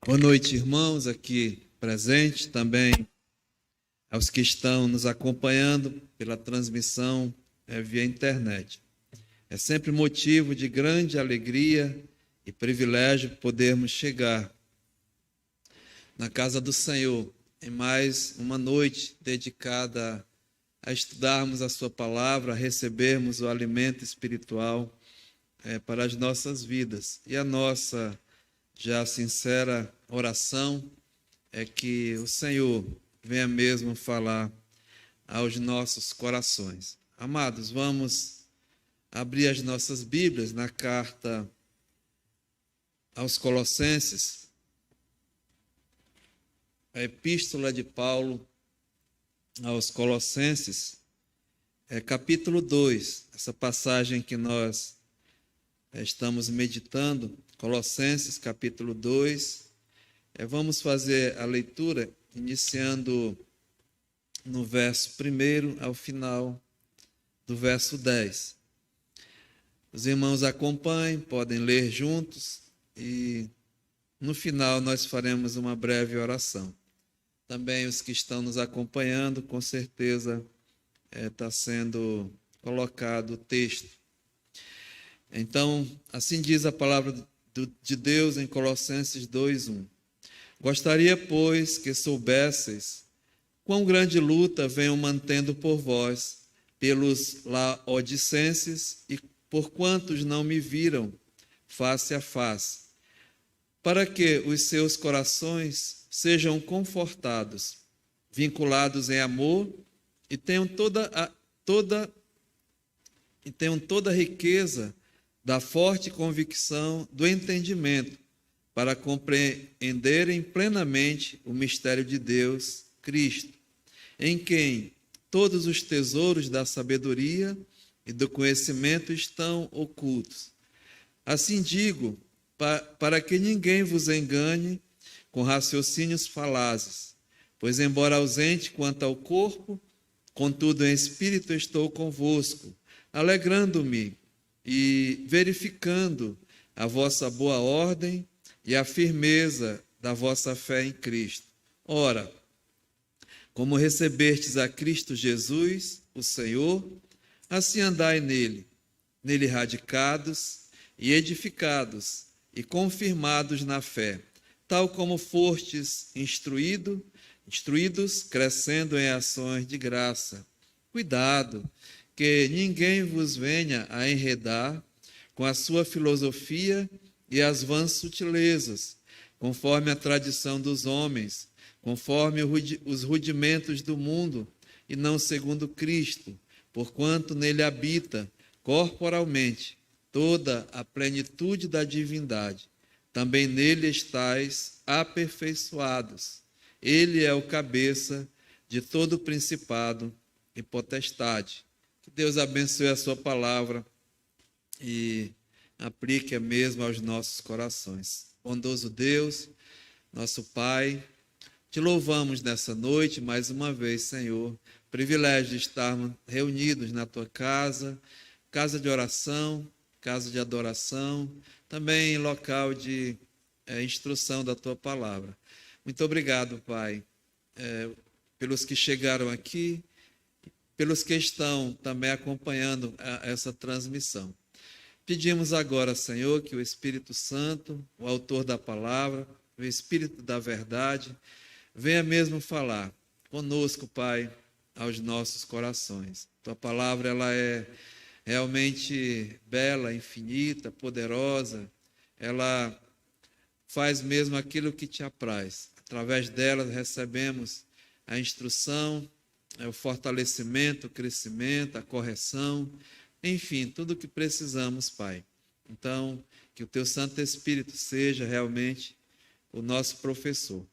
Boa noite, irmãos, aqui presentes, também aos que estão nos acompanhando pela transmissão via internet. É sempre motivo de grande alegria e privilégio podermos chegar na casa do Senhor em mais uma noite dedicada a estudarmos a sua palavra, a recebermos o alimento espiritual para as nossas vidas. E a nossa já sincera oração é que o Senhor venha mesmo falar aos nossos corações. Amados, vamos abrir as nossas Bíblias na carta aos Colossenses, a epístola de Paulo aos Colossenses, capítulo 2, essa passagem que nós estamos meditando, Colossenses, capítulo 2. Vamos fazer a leitura, iniciando no verso 1 ao final do verso 10. Os irmãos acompanhem, podem ler juntos e no final nós faremos uma breve oração. Também os que estão nos acompanhando, com certeza está sendo colocado o texto. Então, assim diz a palavra de Deus em Colossenses 2:1. Gostaria, pois, que soubesseis quão grande luta venho mantendo por vós, pelos laodicenses e por quantos não me viram face a face, para que os seus corações sejam confortados, vinculados em amor e tenham toda a riqueza da forte convicção do entendimento, para compreenderem plenamente o mistério de Deus, Cristo, em quem todos os tesouros da sabedoria e do conhecimento estão ocultos. Assim digo, para que ninguém vos engane com raciocínios falazes, pois embora ausente quanto ao corpo, contudo em espírito estou convosco, alegrando-me e verificando a vossa boa ordem e a firmeza da vossa fé em Cristo. Ora, como recebestes a Cristo Jesus, o Senhor, assim andai nele radicados e edificados e confirmados na fé, tal como fostes instruídos, crescendo em ações de graça. Cuidado, que ninguém vos venha a enredar com a sua filosofia e as vãs sutilezas, conforme a tradição dos homens, conforme os rudimentos do mundo, e não segundo Cristo, porquanto nele habita corporalmente toda a plenitude da divindade. Também nele estáis aperfeiçoados. Ele é o cabeça de todo o principado e potestade. Que Deus abençoe a sua palavra e aplique-a mesmo aos nossos corações. Bondoso Deus, nosso Pai, te louvamos nessa noite, mais uma vez, Senhor. Privilégio de estarmos reunidos na tua casa, casa de oração, casa de adoração, também local de instrução da tua palavra. Muito obrigado, Pai, pelos que chegaram aqui, pelos que estão também acompanhando essa transmissão. Pedimos agora, Senhor, que o Espírito Santo, o autor da palavra, o Espírito da verdade, venha mesmo falar conosco, Pai, aos nossos corações. Tua palavra, ela é realmente bela, infinita, poderosa. Ela faz mesmo aquilo que te apraz. Através dela recebemos a instrução, o fortalecimento, o crescimento, a correção, enfim, tudo o que precisamos, Pai. Então, que o teu Santo Espírito seja realmente o nosso professor.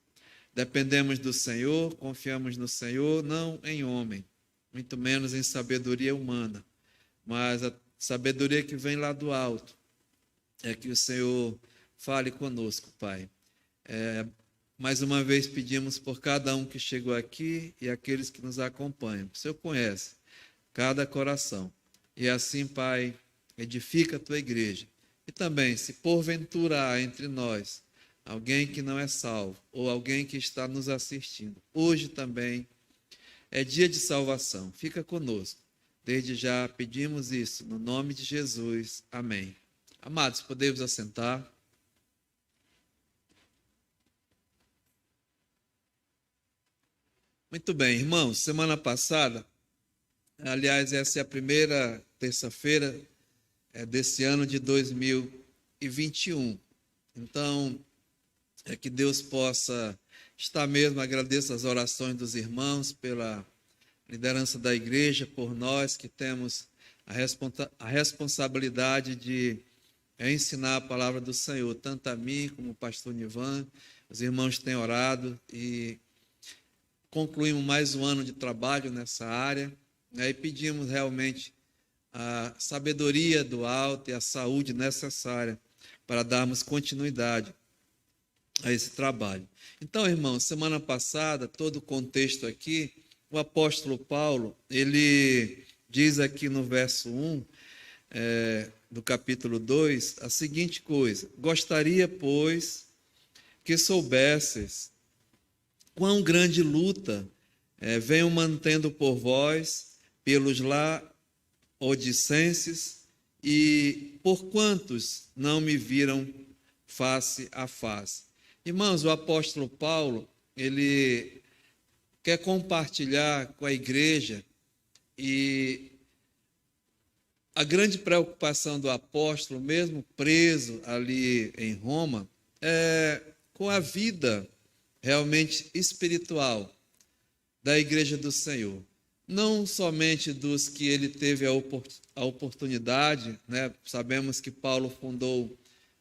Dependemos do Senhor, confiamos no Senhor, não em homem, muito menos em sabedoria humana, mas a sabedoria que vem lá do alto. É que o Senhor fale conosco, Pai. Mais uma vez pedimos por cada um que chegou aqui e aqueles que nos acompanham. O Senhor conhece cada coração. E assim, Pai, edifica a tua igreja. E também, se porventura há entre nós alguém que não é salvo, ou alguém que está nos assistindo, hoje também é dia de salvação. Fica conosco. Desde já pedimos isso, no nome de Jesus. Amém. Amados, podemos assentar. Muito bem, irmãos. Semana passada, aliás, essa é a primeira terça-feira desse ano de 2021. Então, que Deus possa estar mesmo. Agradeço as orações dos irmãos pela liderança da igreja, por nós que temos a responsabilidade de ensinar a palavra do Senhor, tanto a mim como o pastor Nivan. Os irmãos têm orado e concluímos mais um ano de trabalho nessa área, e pedimos realmente a sabedoria do alto e a saúde necessária para darmos continuidade a esse trabalho. Então, irmãos, semana passada, todo o contexto aqui, o apóstolo Paulo, ele diz aqui no verso 1 do capítulo 2, a seguinte coisa: gostaria, pois, que soubesses quão grande luta venho mantendo por vós, pelos laodicenses, e por quantos não me viram face a face. Irmãos, o apóstolo Paulo, ele quer compartilhar com a igreja, e a grande preocupação do apóstolo, mesmo preso ali em Roma, é com a vida realmente espiritual da igreja do Senhor. Não somente dos que ele teve a oportunidade, né? Sabemos que Paulo fundou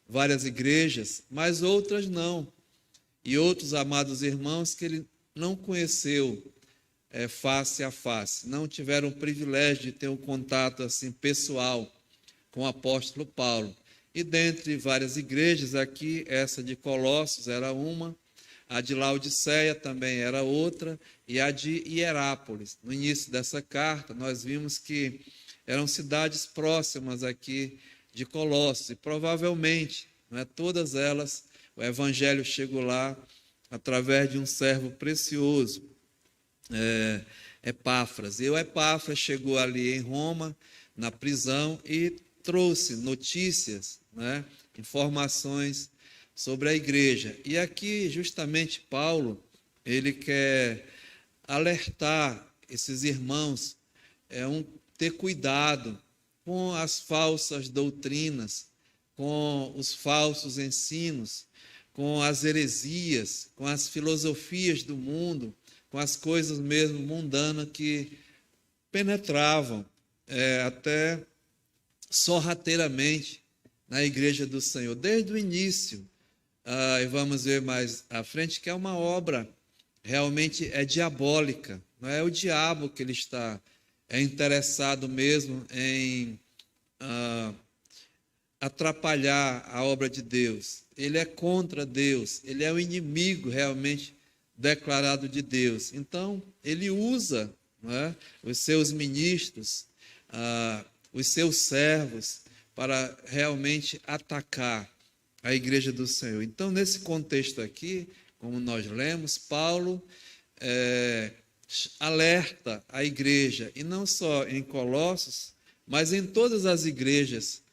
várias igrejas, mas outras não. E outros amados irmãos que ele não conheceu face a face, não tiveram o privilégio de ter um contato assim pessoal com o apóstolo Paulo. E dentre várias igrejas aqui, essa de Colossos era uma, a de Laodiceia também era outra, e a de Hierápolis. No início dessa carta, nós vimos que eram cidades próximas aqui de Colossos, e provavelmente, todas elas, o evangelho chegou lá através de um servo precioso, Epáfras. E o Epáfras chegou ali em Roma, na prisão, e trouxe notícias, informações sobre a igreja. E aqui, justamente, Paulo, ele quer alertar esses irmãos, ter cuidado com as falsas doutrinas, com os falsos ensinos, com as heresias, com as filosofias do mundo, com as coisas mesmo mundanas que penetravam até sorrateiramente na igreja do Senhor, desde o início. E vamos ver mais à frente que é uma obra realmente diabólica, não é o diabo que ele está interessado mesmo em atrapalhar a obra de Deus. Ele é contra Deus, ele é o inimigo realmente declarado de Deus. Então, ele usa os seus ministros, os seus servos, para realmente atacar a igreja do Senhor. Então, nesse contexto aqui, como nós lemos, Paulo alerta a igreja, e não só em Colossos, mas em todas as igrejas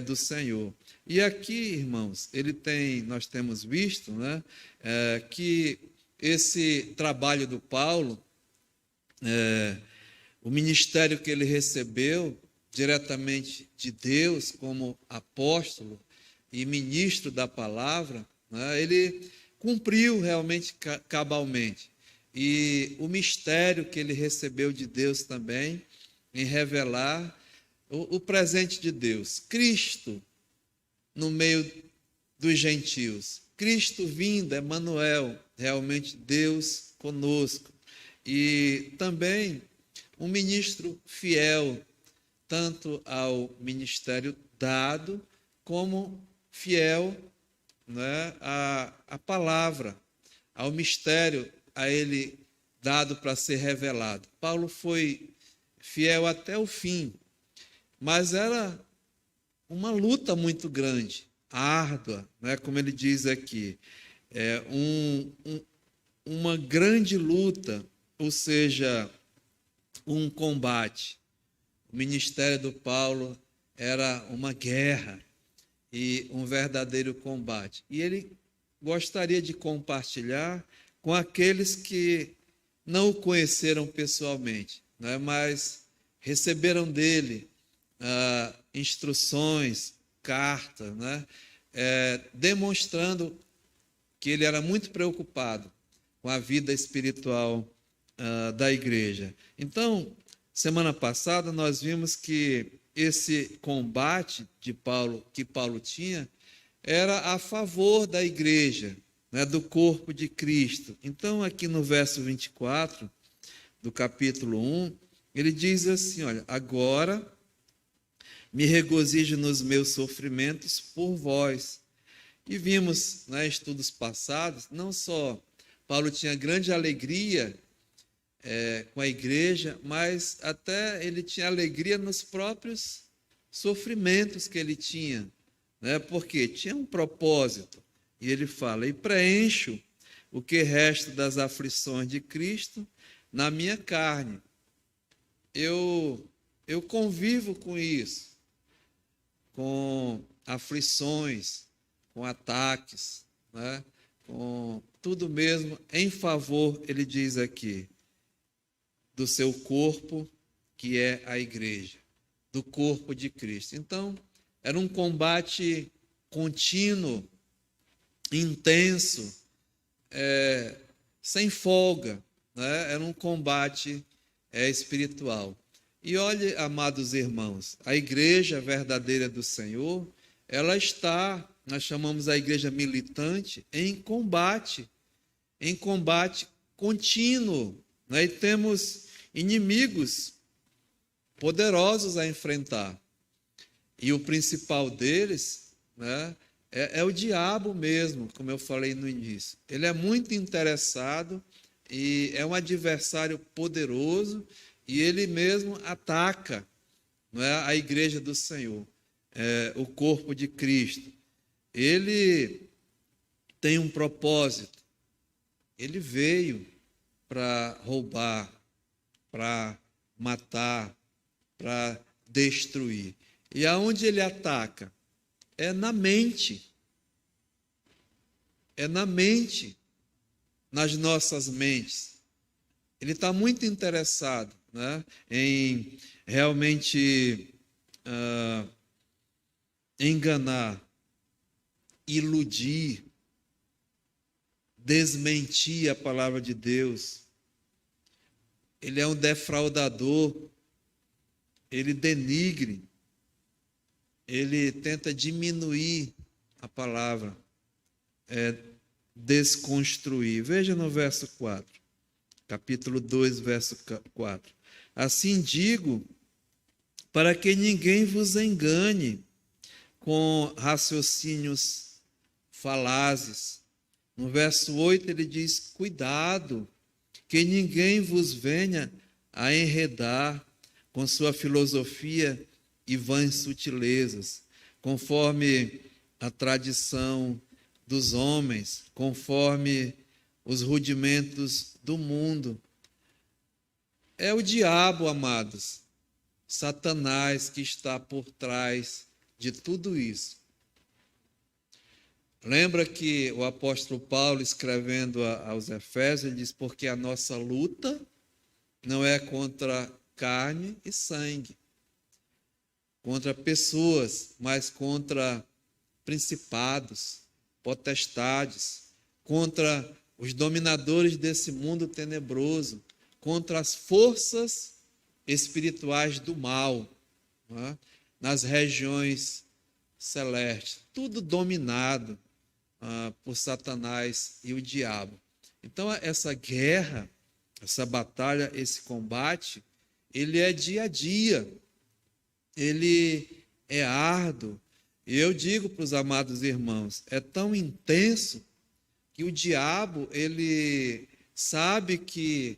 do Senhor. E aqui, irmãos, nós temos visto que esse trabalho do Paulo, o ministério que ele recebeu diretamente de Deus como apóstolo e ministro da palavra, ele cumpriu realmente cabalmente. E o mistério que ele recebeu de Deus também, em revelar o presente de Deus, Cristo no meio dos gentios, Cristo vindo, Emanuel, realmente Deus conosco. E também um ministro fiel, tanto ao ministério dado, como fiel à palavra, ao mistério a ele dado para ser revelado. Paulo foi fiel até o fim, mas era uma luta muito grande. árdua, né? Como ele diz aqui, uma grande luta, ou seja, um combate. O ministério do Paulo era uma guerra e um verdadeiro combate. E ele gostaria de compartilhar com aqueles que não o conheceram pessoalmente, né, mas receberam dele instruções, cartas, né, demonstrando que ele era muito preocupado com a vida espiritual da igreja. Então, semana passada nós vimos que esse combate que Paulo tinha era a favor da igreja, né, do corpo de Cristo. Então, aqui no verso 24 do capítulo 1, ele diz assim, olha, agora me regozijo nos meus sofrimentos por vós. E vimos, né, em estudos passados, não só Paulo tinha grande alegria com a igreja, mas até ele tinha alegria nos próprios sofrimentos que ele tinha, né? Porque tinha um propósito. E ele fala, e preencho o que resta das aflições de Cristo na minha carne. Eu convivo com isso, com aflições, com ataques, né? Com tudo mesmo em favor, ele diz aqui, do seu corpo, que é a igreja, do corpo de Cristo. Então, era um combate contínuo, intenso, sem folga, né? Era um combate espiritual. E olhe, amados irmãos, a igreja verdadeira do Senhor, ela está, nós chamamos a igreja militante, em combate contínuo, né? E temos inimigos poderosos a enfrentar. E o principal deles, né, é o diabo mesmo, como eu falei no início. Ele é muito interessado e é um adversário poderoso e ele mesmo ataca, não é, a igreja do Senhor, o corpo de Cristo. Ele tem um propósito. Ele veio para roubar, para matar, para destruir. E aonde ele ataca? É na mente. É na mente, nas nossas mentes. Ele está muito interessado, né, em realmente enganar, iludir, desmentir a palavra de Deus. Ele é um defraudador, ele denigre, ele tenta diminuir a palavra, desconstruir. Veja no verso 4, capítulo 2, verso 4. Assim digo, para que ninguém vos engane com raciocínios falazes. No verso 8 ele diz, cuidado, que ninguém vos venha a enredar com sua filosofia e vãs sutilezas, conforme a tradição dos homens, conforme os rudimentos do mundo. É o diabo, amados, Satanás, que está por trás de tudo isso. Lembra que o apóstolo Paulo, escrevendo aos Efésios, ele diz, porque a nossa luta não é contra carne e sangue, contra pessoas, mas contra principados, potestades, contra os dominadores desse mundo tenebroso, contra as forças espirituais do mal, não é? Nas regiões celestes, tudo dominado por Satanás e o diabo. Então, essa guerra, essa batalha, esse combate, ele é dia a dia, ele é árduo. E eu digo para os amados irmãos, é tão intenso que o diabo, ele sabe que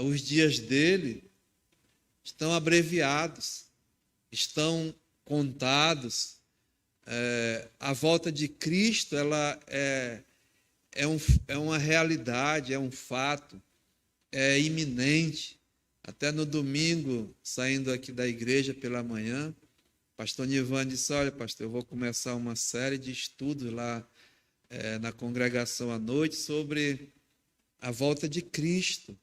os dias dele estão abreviados, estão contados, a volta de Cristo ela é uma realidade, é um fato, é iminente. Até no domingo, saindo aqui da igreja pela manhã, pastor Nivan disse: olha, pastor, eu vou começar uma série de estudos lá na congregação à noite sobre a volta de Cristo.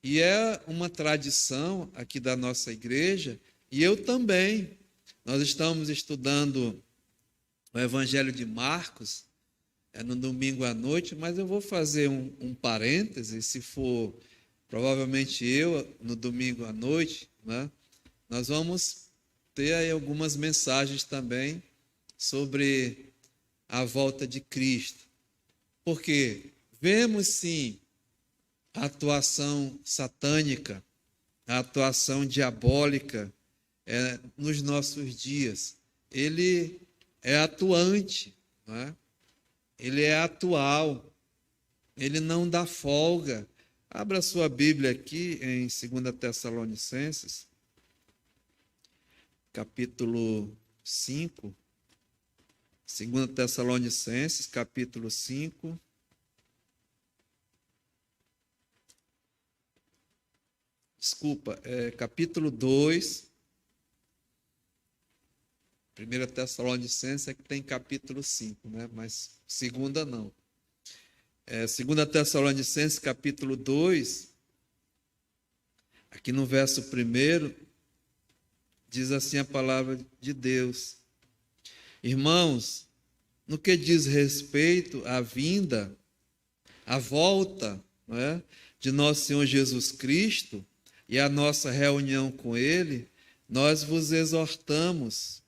E é uma tradição aqui da nossa igreja, e eu também. Nós estamos estudando o Evangelho de Marcos, no domingo à noite, mas eu vou fazer um parêntese, se for provavelmente eu, no domingo à noite, né, nós vamos ter aí algumas mensagens também sobre a volta de Cristo. Porque vemos sim a atuação satânica, a atuação diabólica nos nossos dias. Ele é atuante, não é? Ele é atual, ele não dá folga. Abra sua Bíblia aqui em 2 Tessalonicenses, capítulo 5. 2 Tessalonicenses, capítulo 5. Desculpa, capítulo 2. 1 Tessalonicenses é que tem capítulo 5, né? Mas segunda não. 2 Tessalonicenses, capítulo 2, aqui no verso 1, diz assim a palavra de Deus: irmãos, no que diz respeito à vinda, à volta, não é, de nosso Senhor Jesus Cristo e à nossa reunião com Ele, nós vos exortamos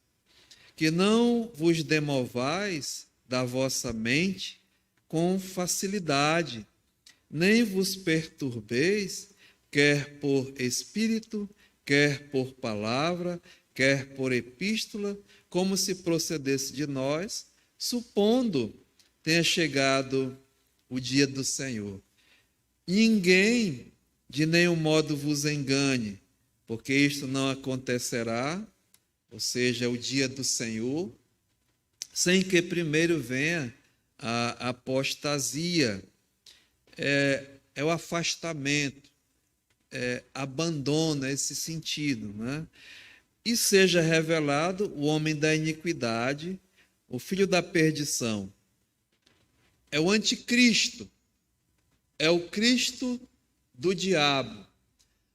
que não vos demovais da vossa mente com facilidade, nem vos perturbeis, quer por espírito, quer por palavra, quer por epístola, como se procedesse de nós, supondo tenha chegado o dia do Senhor. Ninguém de nenhum modo vos engane, porque isto não acontecerá, ou seja, o dia do Senhor, sem que primeiro venha a apostasia, é o afastamento, abandono, esse sentido, né? E seja revelado o homem da iniquidade, o filho da perdição. É o anticristo, é o Cristo do diabo.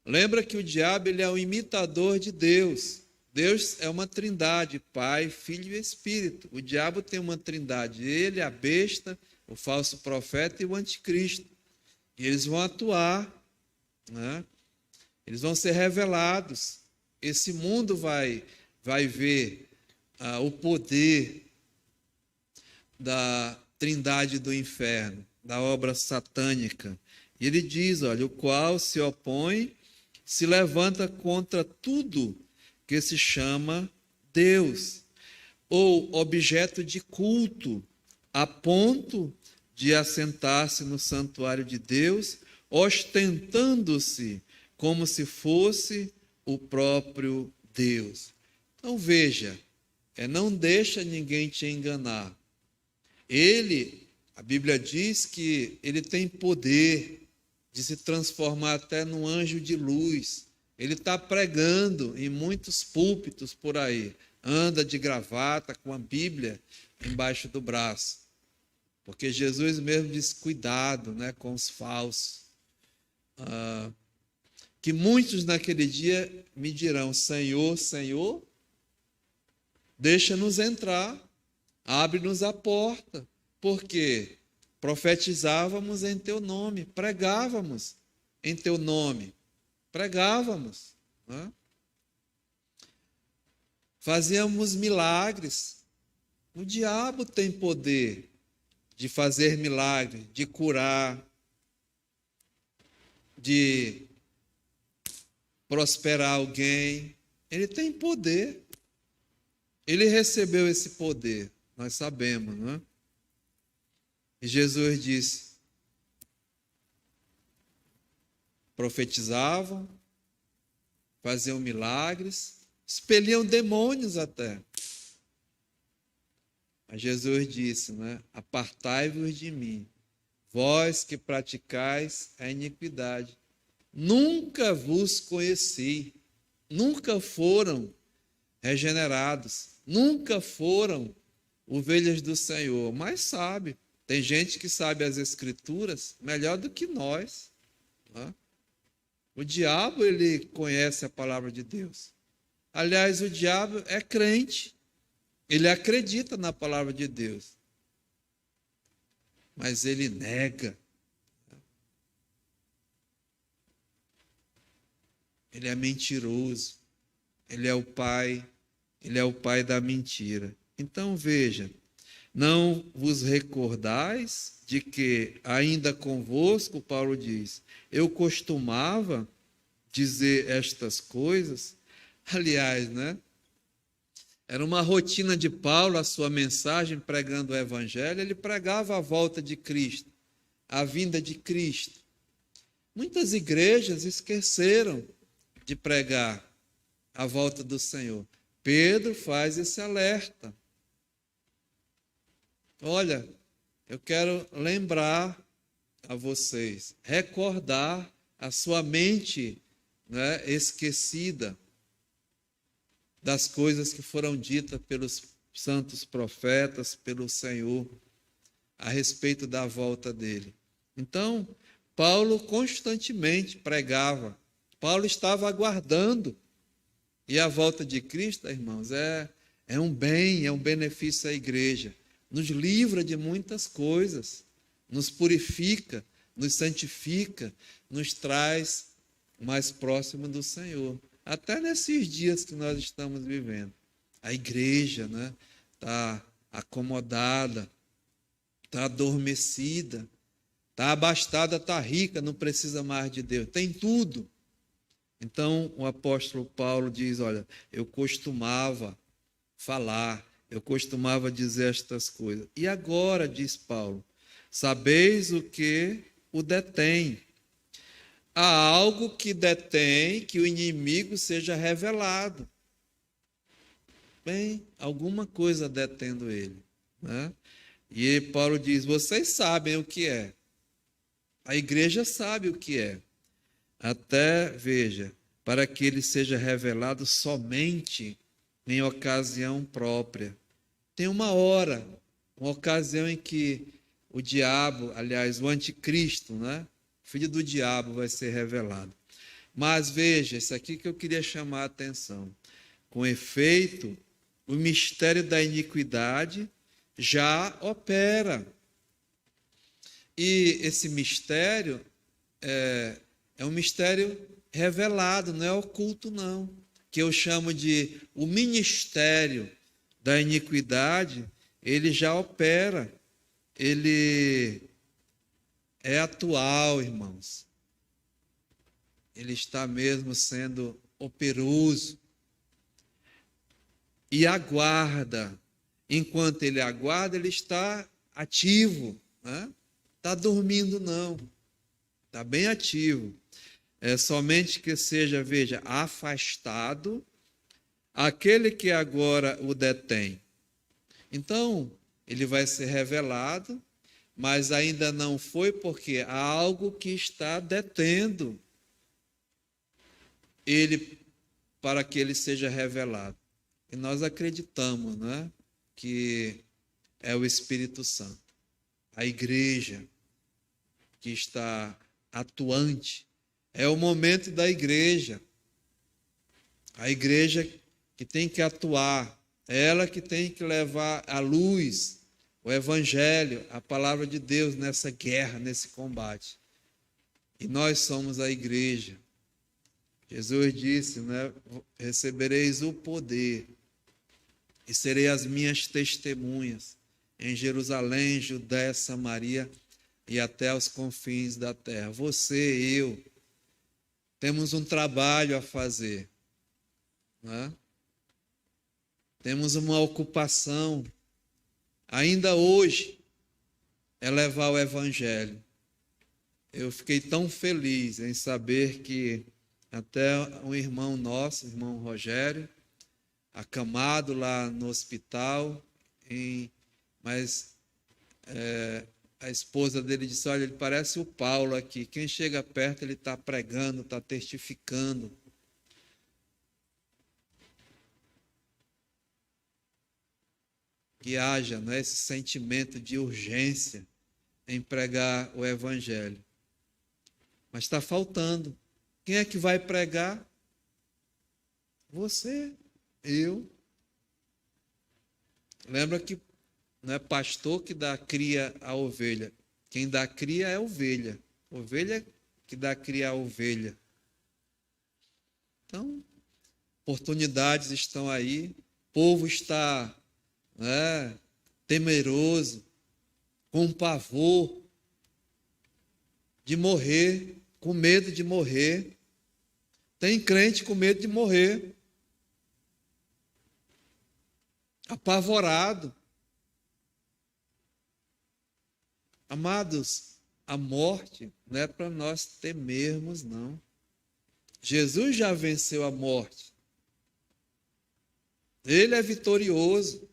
Lembra que o diabo ele é o imitador de Deus. Deus é uma trindade, Pai, Filho e Espírito. O diabo tem uma trindade, ele, a besta, o falso profeta e o anticristo. E eles vão atuar, né? Eles vão ser revelados. Esse mundo vai ver o poder da trindade do inferno, da obra satânica. E ele diz, olha, o qual se opõe, se levanta contra tudo que se chama Deus, ou objeto de culto, a ponto de assentar-se no santuário de Deus, ostentando-se como se fosse o próprio Deus. Então veja, não deixa ninguém te enganar. Ele, a Bíblia diz que ele tem poder de se transformar até num anjo de luz. Ele está pregando em muitos púlpitos por aí. Anda de gravata com a Bíblia embaixo do braço. Porque Jesus mesmo diz, cuidado, né, com os falsos. Que muitos naquele dia me dirão, Senhor, Senhor, deixa-nos entrar, abre-nos a porta. Porque profetizávamos em teu nome, pregávamos em teu nome. Pregávamos, né? Fazíamos milagres. O diabo tem poder de fazer milagres, de curar, de prosperar alguém. Ele tem poder. Ele recebeu esse poder, nós sabemos, não é? E Jesus disse, profetizavam, faziam milagres, expeliam demônios até. Mas Jesus disse, né? Apartai-vos de mim, vós que praticais a iniquidade. Nunca vos conheci, nunca foram regenerados, nunca foram ovelhas do Senhor, mas sabe. Tem gente que sabe as Escrituras melhor do que nós. Né? O diabo, ele conhece a palavra de Deus. Aliás, o diabo é crente. Ele acredita na palavra de Deus. Mas ele nega. Ele é mentiroso. Ele é o pai da mentira. Então veja, não vos recordais de que ainda convosco, Paulo diz, eu costumava dizer estas coisas. Aliás, né? Era uma rotina de Paulo, a sua mensagem pregando o evangelho, ele pregava a volta de Cristo, a vinda de Cristo. Muitas igrejas esqueceram de pregar a volta do Senhor. Pedro faz esse alerta. Olha, eu quero lembrar a vocês, recordar a sua mente, né, esquecida das coisas que foram ditas pelos santos profetas, pelo Senhor, a respeito da volta dele. Então, Paulo constantemente pregava. Paulo estava aguardando. E a volta de Cristo, irmãos, é um bem, é um benefício à igreja. Nos livra de muitas coisas, nos purifica, nos santifica, nos traz mais próximo do Senhor. Até nesses dias que nós estamos vivendo. A igreja, né, está acomodada, está adormecida, está abastada, está rica, não precisa mais de Deus. Tem tudo. Então, o apóstolo Paulo diz, olha, eu costumava falar, eu costumava dizer estas coisas. E agora, diz Paulo, sabeis o que o detém. Há algo que detém que o inimigo seja revelado. Bem, alguma coisa detendo ele. Né? E Paulo diz, vocês sabem o que é. A igreja sabe o que é. Até, veja, para que ele seja revelado somente em ocasião própria. Tem uma hora, uma ocasião em que o diabo, aliás, o anticristo, né? Filho do diabo, vai ser revelado. Mas veja, isso aqui que eu queria chamar a atenção. Com efeito, o mistério da iniquidade já opera. E esse mistério é um mistério revelado, não é oculto, não. Que eu chamo de o ministério da iniquidade, ele já opera. Ele é atual, irmãos. Ele está mesmo sendo operoso. E aguarda. Enquanto ele aguarda, ele está ativo. Né? Está dormindo, não. Está bem ativo. É somente que seja, veja, afastado aquele que agora o detém. Então, ele vai ser revelado, mas ainda não foi porque há algo que está detendo ele para que ele seja revelado. E nós acreditamos, né, que é o Espírito Santo, a igreja que está atuante. É o momento da igreja. A igreja que tem que atuar, é ela que tem que levar a luz, o evangelho, a palavra de Deus nessa guerra, nesse combate. E nós somos a igreja. Jesus disse, né, recebereis o poder e serei as minhas testemunhas em Jerusalém, Judéia, Samaria e até os confins da terra. Você e eu temos um trabalho a fazer, né? Temos uma ocupação, ainda hoje, é levar o evangelho. Eu fiquei tão feliz em saber que até um irmão nosso, o irmão Rogério, acamado lá no hospital, em Mas a esposa dele disse, olha, ele parece o Paulo aqui. Quem chega perto, ele está pregando, está testificando. Que haja, né, esse sentimento de urgência em pregar o evangelho. Mas está faltando. Quem é que vai pregar? Você, eu. Lembra que não é pastor que dá cria à ovelha. Quem dá cria é a ovelha. Ovelha que dá cria à ovelha. Então, oportunidades estão aí. O povo está temeroso, com pavor de morrer, com medo de morrer. Tem crente com medo de morrer. Apavorado. Amados, a morte não é para nós temermos, não. Jesus já venceu a morte. Ele é vitorioso.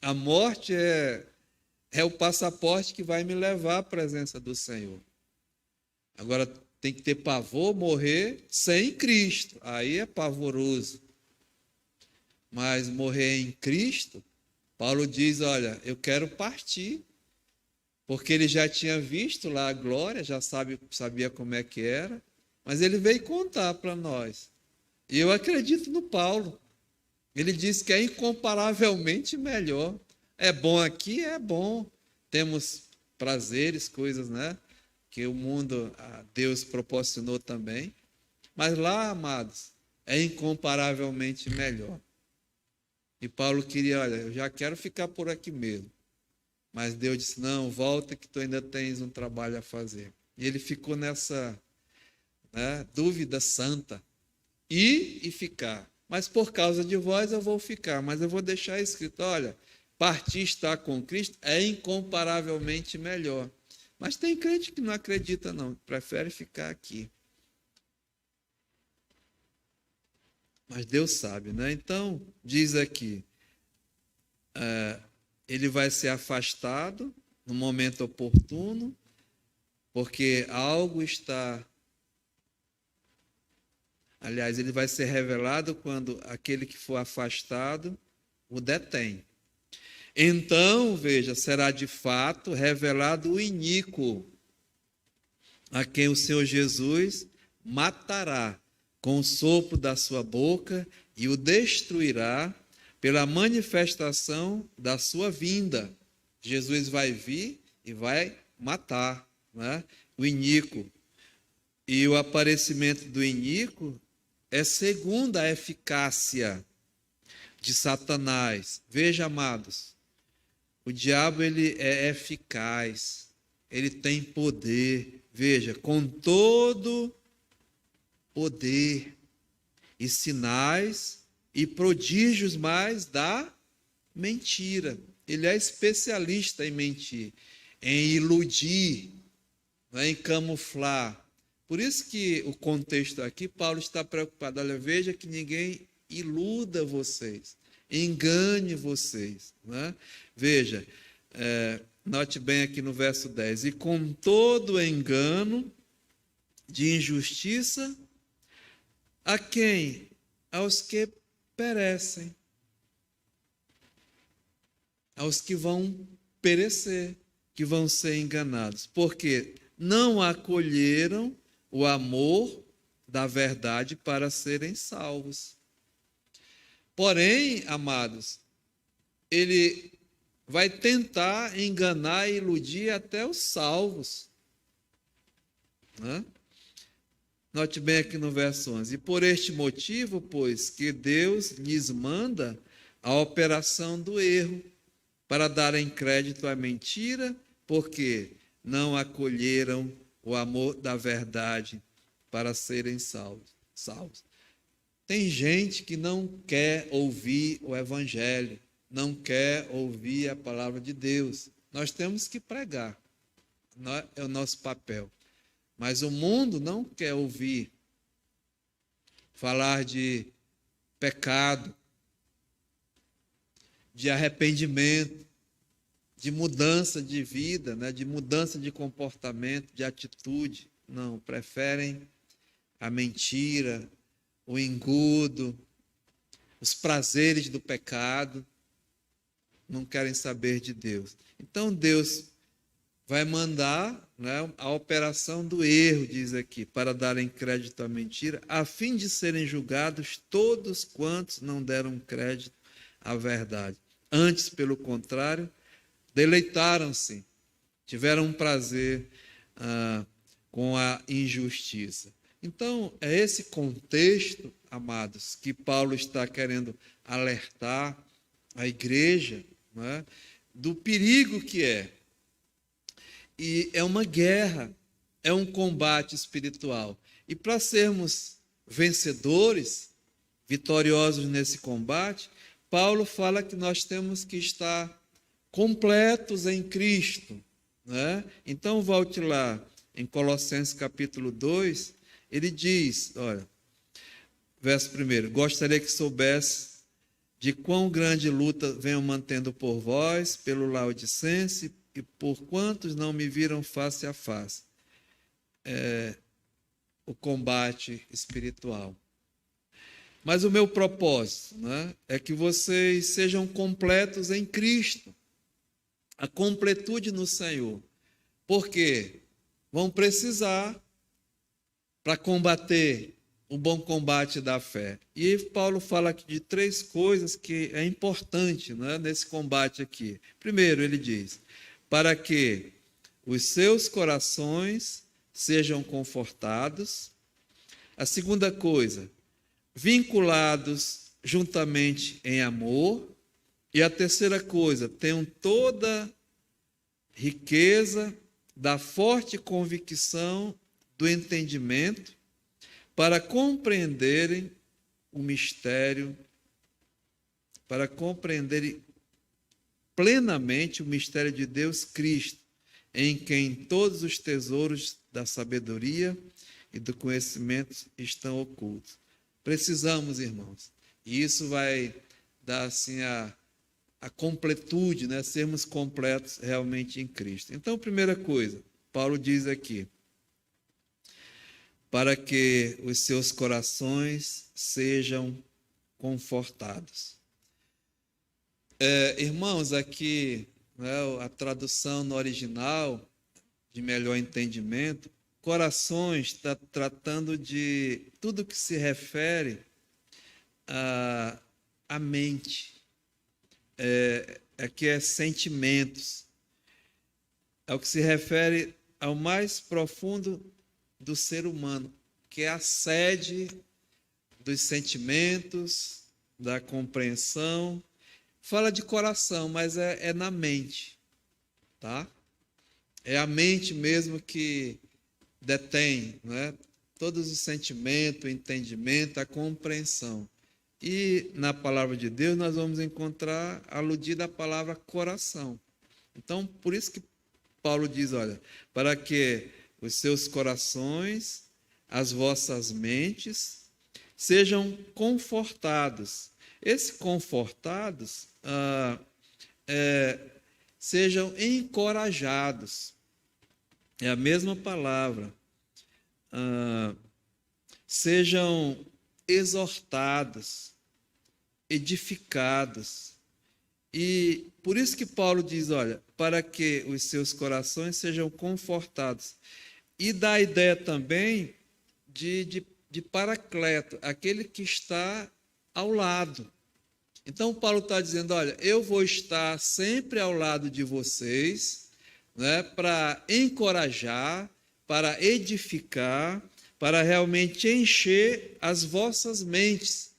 A morte é o passaporte que vai me levar à presença do Senhor. Agora, tem que ter pavor morrer sem Cristo. Aí é pavoroso. Mas morrer em Cristo, Paulo diz, olha, eu quero partir. Porque ele já tinha visto lá a glória, já sabia como é que era. Mas ele veio contar para nós. E eu acredito no Paulo. Ele disse que é incomparavelmente melhor. É bom aqui? É bom. Temos prazeres, coisas, né? Que o mundo, Deus proporcionou também. Mas lá, amados, é incomparavelmente melhor. E Paulo queria, olha, eu já quero ficar por aqui mesmo. Mas Deus disse, não, volta que tu ainda tens um trabalho a fazer. E ele ficou nessa dúvida santa. Ir e ficar. Mas por causa de vós eu vou ficar. Mas eu vou deixar escrito, olha, partir estar com Cristo é incomparavelmente melhor. Mas tem crente que não acredita não, prefere ficar aqui. Mas Deus sabe, né? Então, diz aqui, ele vai ser afastado no momento oportuno, porque algo está... Aliás, ele vai ser revelado quando aquele que for afastado o detém. Então, veja, será de fato revelado o iníquo, a quem o Senhor Jesus matará com o sopro da sua boca e o destruirá pela manifestação da sua vinda. Jesus vai vir e vai matar, né, o iníquo. E o aparecimento do iníquo é segundo a eficácia de Satanás. Veja, amados, o diabo ele é eficaz, ele tem poder. Veja, com todo poder e sinais e prodígios mais da mentira. Ele é especialista em mentir, em iludir, em camuflar. Por isso que o contexto aqui, Paulo está preocupado. Olha, veja que ninguém iluda vocês, engane vocês. Né? Veja, note bem aqui no verso 10. E com todo engano de injustiça, a quem? Aos que perecem. Aos que vão perecer, que vão ser enganados. Porque não acolheram o amor da verdade para serem salvos. Porém, amados, ele vai tentar enganar e iludir até os salvos. Né? Note bem aqui no verso 11. E por este motivo, pois, que Deus lhes manda a operação do erro, para darem crédito à mentira, porque não acolheram o amor da verdade para serem salvos. Tem gente que não quer ouvir o evangelho, não quer ouvir a palavra de Deus. Nós temos que pregar, é o nosso papel. Mas o mundo não quer ouvir falar de pecado, de arrependimento. de mudança de vida, né, de mudança de comportamento, de atitude. Não, preferem a mentira, o engodo, os prazeres do pecado, não querem saber de Deus. Então Deus vai mandar, né, a operação do erro, diz aqui, para darem crédito à mentira, a fim de serem julgados todos quantos não deram crédito à verdade. Antes, pelo contrário, deleitaram-se, tiveram um prazer com a injustiça. Então, é esse contexto, amados, que Paulo está querendo alertar a igreja, né, do perigo que é. E é uma guerra, é um combate espiritual. E para sermos vencedores, vitoriosos nesse combate, Paulo fala que nós temos que estar completos em Cristo, né? Então, volte lá em Colossenses capítulo 2, ele diz, olha, verso 1, gostaria que soubesse de quão grande luta venho mantendo por vós, pelo Laodicense, e por quantos não me viram face a face. O combate espiritual. Mas o meu propósito, né, é que vocês sejam completos em Cristo. A completude no Senhor. Porque vão precisar para combater o bom combate da fé. E Paulo fala aqui de 3 coisas que é importante, né, nesse combate aqui. Primeiro, ele diz, para que os seus corações sejam confortados. A segunda coisa, vinculados juntamente em amor. E a terceira coisa, tenham toda riqueza da forte convicção do entendimento para compreenderem o mistério, para compreenderem plenamente o mistério de Deus Cristo, em quem todos os tesouros da sabedoria e do conhecimento estão ocultos. Precisamos, irmãos, e isso vai dar assim a completude, né? Sermos completos realmente em Cristo. Então, primeira coisa, Paulo diz aqui, para que os seus corações sejam confortados. Irmãos, aqui, né, a tradução no original, de melhor entendimento, corações está tratando de tudo que se refere à mente. Aqui é sentimentos. É o que se refere ao mais profundo do ser humano, que é a sede dos sentimentos, da compreensão. Fala de coração, mas é na mente, tá? É a mente mesmo que detém, né, todos os sentimentos, o entendimento, a compreensão. E na palavra de Deus nós vamos encontrar aludida a palavra coração. Então, por isso que Paulo diz, olha, para que os seus corações, as vossas mentes, sejam confortados. Esses confortados sejam encorajados. É a mesma palavra. Sejam exortados, edificados. E por isso que Paulo diz, olha, para que os seus corações sejam confortados. E dá a ideia também de paracleto, aquele que está ao lado. Então Paulo está dizendo, olha, eu vou estar sempre ao lado de vocês, né, para encorajar, para edificar, para realmente encher as vossas mentes,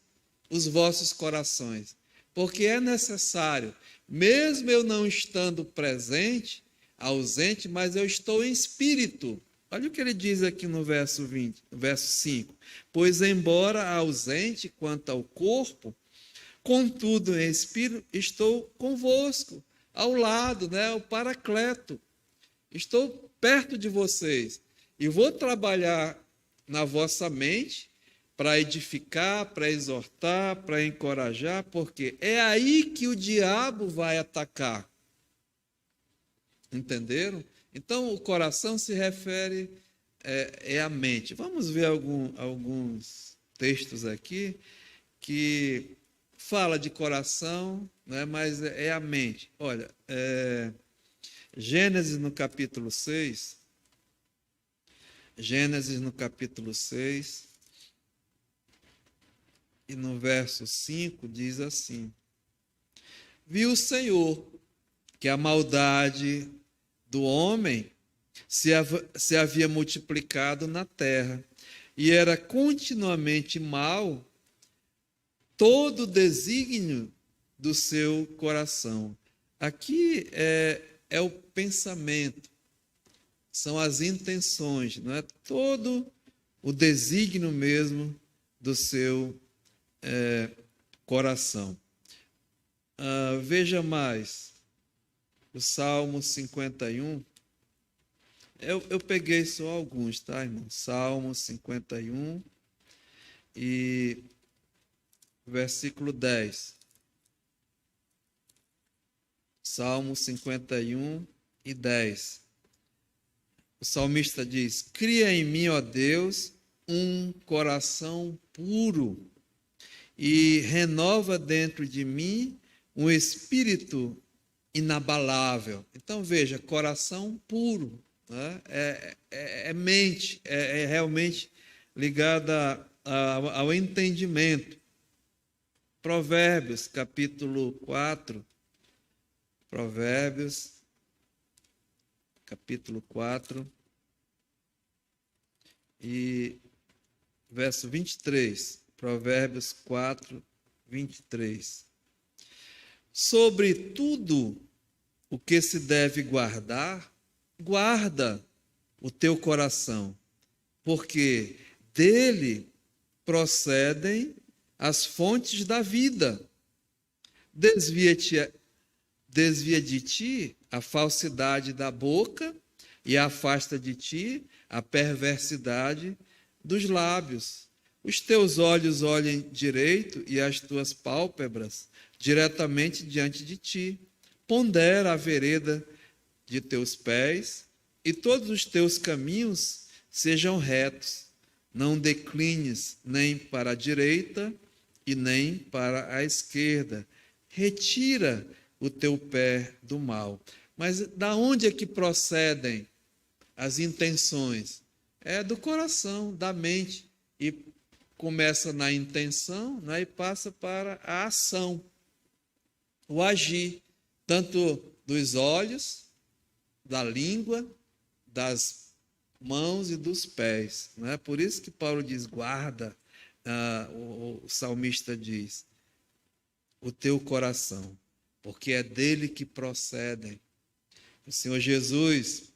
os vossos corações. Porque é necessário, mesmo eu não estando presente, ausente, mas eu estou em espírito. Olha o que ele diz aqui no verso 5. Pois embora ausente quanto ao corpo, contudo em espírito estou convosco, ao lado, né, o paracleto. Estou perto de vocês e vou trabalhar na vossa mente para edificar, para exortar, para encorajar, porque é aí que o diabo vai atacar. Entenderam? Então, o coração se refere à mente. Vamos ver alguns textos aqui que fala de coração, né, mas é a mente. Olha, Gênesis no capítulo 6, Gênesis no capítulo 6, e no verso 5 diz assim: Viu o Senhor que a maldade do homem se havia multiplicado na terra, e era continuamente mal todo o desígnio do seu coração. Aqui é o pensamento, são as intenções, não é? Todo o desígnio mesmo do seu coração. Veja mais, o Salmo 51. Eu peguei só alguns, tá, irmão? Salmo 51 e versículo 10. Salmo 51 e 10. O salmista diz: Cria em mim, ó Deus, um coração puro e renova dentro de mim um espírito inabalável. Então, veja, coração puro, né? É mente, é realmente ligada ao entendimento. Provérbios, capítulo 4, Provérbios, capítulo 4, e verso 23. Provérbios 4, 23. Sobre tudo o que se deve guardar, guarda o teu coração, porque dele procedem as fontes da vida. Desvia de ti a falsidade da boca e afasta de ti a perversidade dos lábios. Os teus olhos olhem direito e as tuas pálpebras diretamente diante de ti. Pondera a vereda de teus pés e todos os teus caminhos sejam retos. Não declines nem para a direita e nem para a esquerda. Retira o teu pé do mal. Mas da onde é que procedem as intenções? É do coração, da mente. E começa na intenção, né, e passa para a ação, o agir, tanto dos olhos, da língua, das mãos e dos pés. Né? Por isso que Paulo diz, guarda, o salmista diz, o teu coração, porque é dele que procedem. O Senhor Jesus,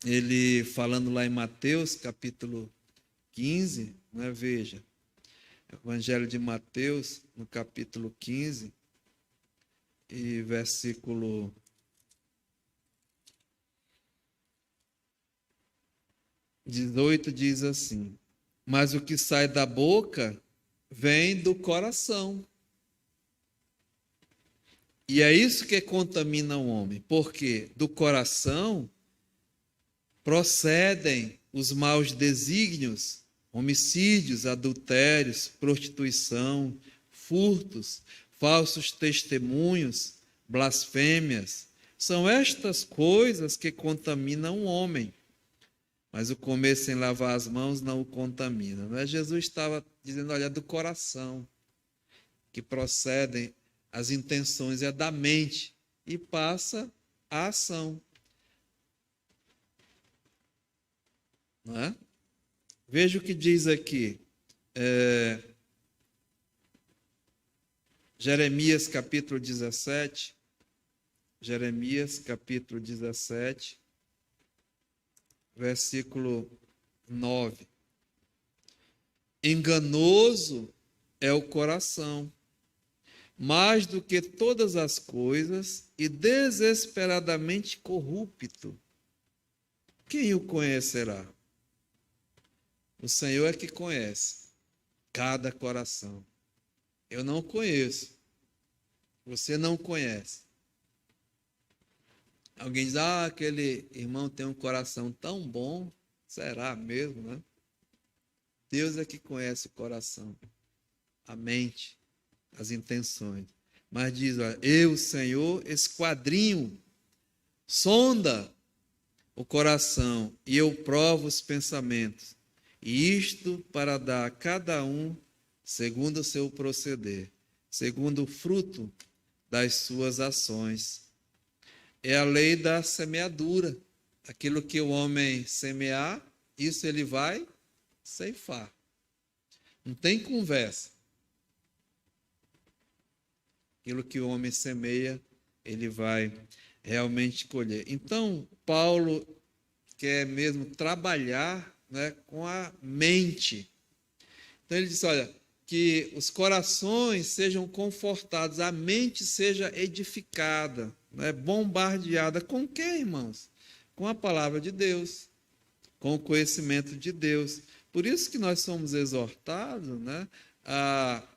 ele falando lá em Mateus, capítulo 15, né, veja, Evangelho de Mateus, no capítulo 15, e versículo 18 diz assim: Mas o que sai da boca vem do coração. E é isso que contamina o homem, porque do coração procedem os maus desígnios, homicídios, adultérios, prostituição, furtos, falsos testemunhos, blasfêmias. São estas coisas que contaminam o homem. Mas o comer sem lavar as mãos não o contamina. Não é? Jesus estava dizendo, olha, do coração que procedem as intenções, é da mente, e passa a ação. Não é? Veja o que diz aqui. Jeremias capítulo 17. Jeremias capítulo 17, versículo 9. Enganoso é o coração, mais do que todas as coisas, e desesperadamente corrupto. Quem o conhecerá? O Senhor é que conhece cada coração. Eu não conheço. Você não conhece. Alguém diz, aquele irmão tem um coração tão bom. Será mesmo, né? Deus é que conhece o coração, a mente, as intenções. Mas diz, olha, eu, Senhor, esquadrinho, sonda o coração e eu provo os pensamentos. E isto para dar a cada um segundo o seu proceder, segundo o fruto das suas ações. É a lei da semeadura. Aquilo que o homem semear, isso ele vai ceifar. Não tem conversa. Aquilo que o homem semeia, ele vai realmente colher. Então, Paulo quer mesmo trabalhar, né, com a mente. Então, ele diz, olha, que os corações sejam confortados, a mente seja edificada, né, bombardeada. Com quem, irmãos? Com a palavra de Deus, com o conhecimento de Deus. Por isso que nós somos exortados, né, a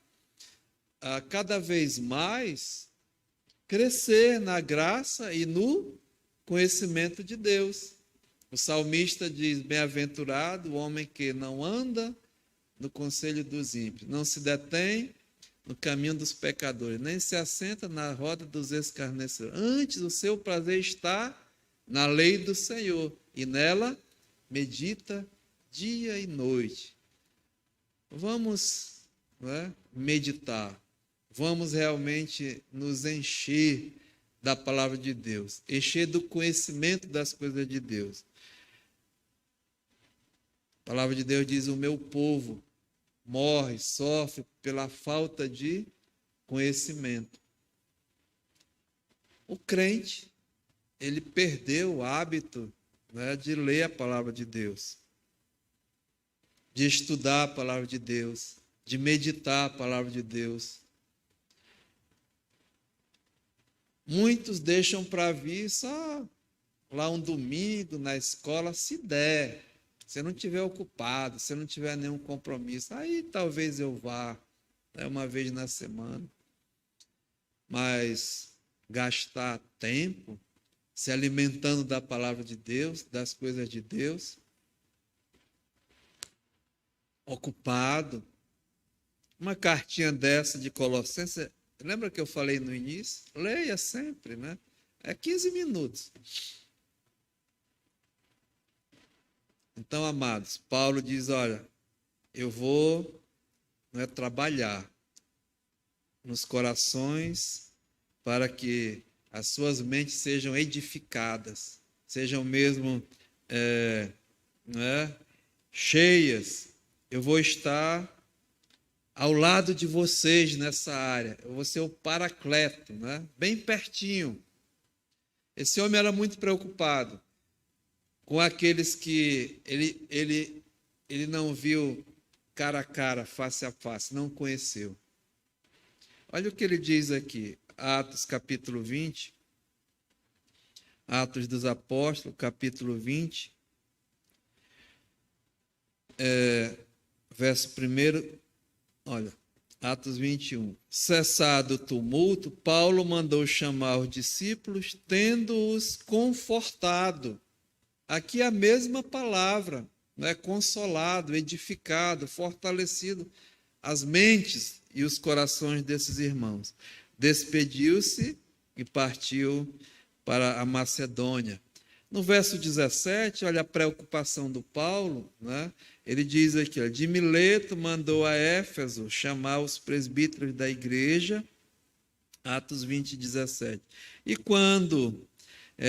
cada vez mais crescer na graça e no conhecimento de Deus. O salmista diz, bem-aventurado o homem que não anda no conselho dos ímpios, não se detém no caminho dos pecadores, nem se assenta na roda dos escarnecedores. Antes, o seu prazer está na lei do Senhor, e nela medita dia e noite. Vamos, né, meditar. Vamos realmente nos encher da palavra de Deus, encher do conhecimento das coisas de Deus. A palavra de Deus diz, o meu povo morre, sofre pela falta de conhecimento. O crente, ele perdeu o hábito, né, de ler a palavra de Deus, de estudar a palavra de Deus, de meditar a palavra de Deus. Muitos deixam para vir só lá um domingo na escola, se der. Se não estiver ocupado, se não tiver nenhum compromisso, aí talvez eu vá, né, uma vez na semana. Mas gastar tempo se alimentando da palavra de Deus, das coisas de Deus, ocupado. Uma cartinha dessa de Colossenses, lembra que eu falei no início? Leia sempre, né? É 15 minutos. Então, amados, Paulo diz, olha, eu vou, né, trabalhar nos corações para que as suas mentes sejam edificadas, sejam mesmo né, cheias. Eu vou estar ao lado de vocês nessa área. Eu vou ser o paracleto, né? Bem pertinho. Esse homem era muito preocupado com aqueles que ele não viu cara a cara, face a face, não conheceu. Olha o que ele diz aqui, Atos capítulo 20, Atos dos Apóstolos, capítulo 20, verso 1, olha, Atos 21. Cessado o tumulto, Paulo mandou chamar os discípulos, tendo-os confortado. Aqui a mesma palavra, né? Consolado, edificado, fortalecido as mentes e os corações desses irmãos. Despediu-se e partiu para a Macedônia. No verso 17, olha a preocupação do Paulo, né? Ele diz aqui, de Mileto mandou a Éfeso chamar os presbíteros da igreja, Atos 20, 17. E quando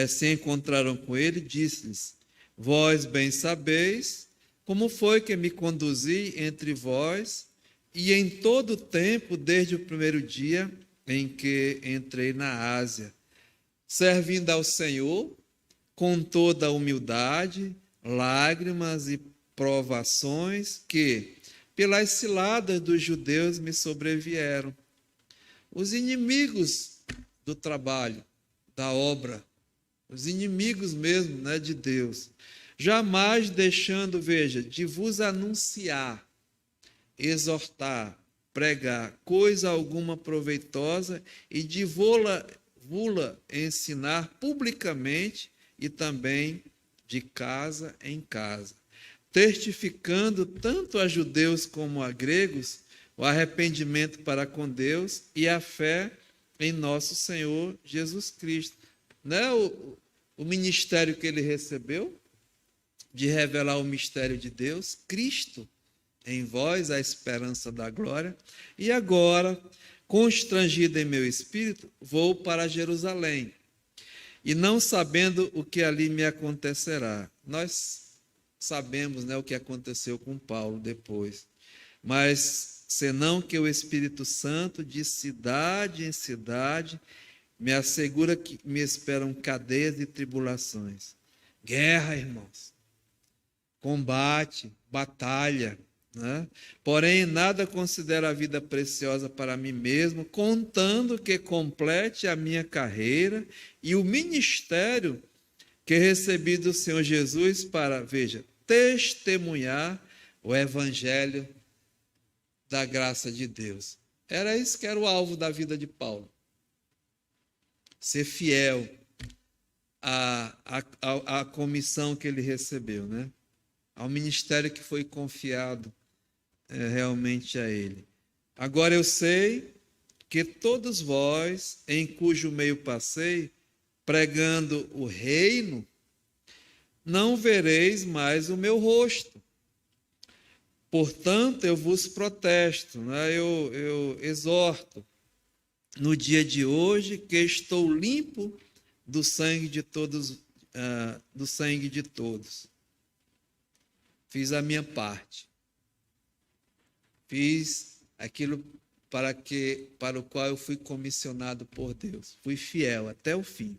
se encontraram com ele, disse-lhes, vós bem sabeis como foi que me conduzi entre vós e em todo o tempo, desde o primeiro dia em que entrei na Ásia, servindo ao Senhor com toda a humildade, lágrimas e provações que, pelas ciladas dos judeus, me sobrevieram. Os inimigos do trabalho, da obra, os inimigos mesmo, né, de Deus, jamais deixando, veja, de vos anunciar, exortar, pregar coisa alguma proveitosa e de vula ensinar publicamente e também de casa em casa, testificando tanto a judeus como a gregos o arrependimento para com Deus e a fé em nosso Senhor Jesus Cristo. Não é o ministério que ele recebeu, de revelar o mistério de Deus, Cristo em vós, a esperança da glória. E agora, constrangido em meu espírito, vou para Jerusalém, e não sabendo o que ali me acontecerá. Nós sabemos, né, o que aconteceu com Paulo depois, mas senão que o Espírito Santo, de cidade em cidade, me assegura que me esperam cadeias e tribulações. Guerra, irmãos. Combate, batalha, né? Porém, nada considero a vida preciosa para mim mesmo, contando que complete a minha carreira e o ministério que recebi do Senhor Jesus para, veja, testemunhar o evangelho da graça de Deus. Era isso que era o alvo da vida de Paulo. Ser fiel à comissão que ele recebeu, né? Ao ministério que foi confiado realmente a ele. Agora eu sei que todos vós, em cujo meio passei, pregando o reino, não vereis mais o meu rosto. Portanto, eu vos protesto, né? Eu exorto, no dia de hoje, que estou limpo do sangue de todos, Fiz a minha parte. Fiz aquilo para o qual eu fui comissionado por Deus. Fui fiel até o fim.